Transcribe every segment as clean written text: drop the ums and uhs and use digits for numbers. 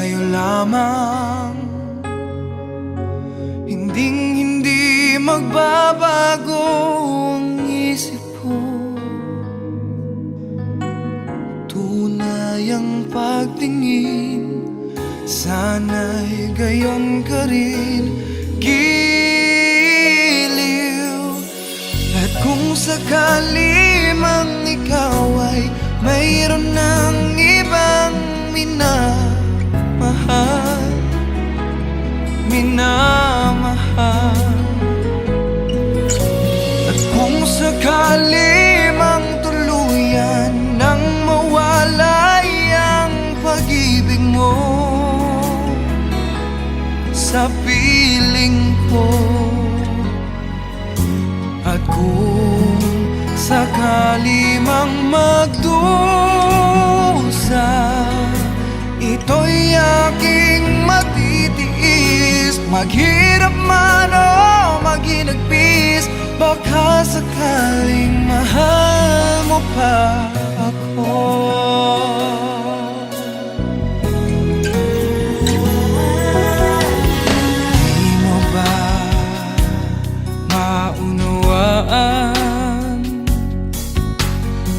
sa'yo lamang. Hindi magbabago ang isip ko. Tunay ang pagtingin, sana'y gayon ka rin, giliw. At kung sakali mang ikaw ay mayroon ng ibang minamahal, at kung sakali mang tuluyan nang mawalay ang pag-ibig mo sa piling ko, at kung sakali mang magdusa, ito'y aking matitiis. Maghirap man o maghinagpis, baka sakaling mahal mo pa ako. Di mo ba maunawaan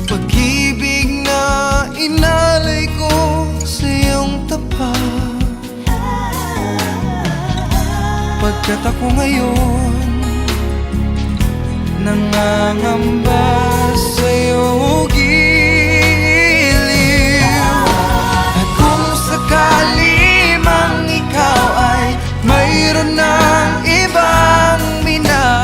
pag-ibig na inalay ko sa iyong tapat? Pagkat ako ngayon nangangamba sa'yo, giliw. At kung sakali mang ikaw ay mayroon ng ibang minamahal,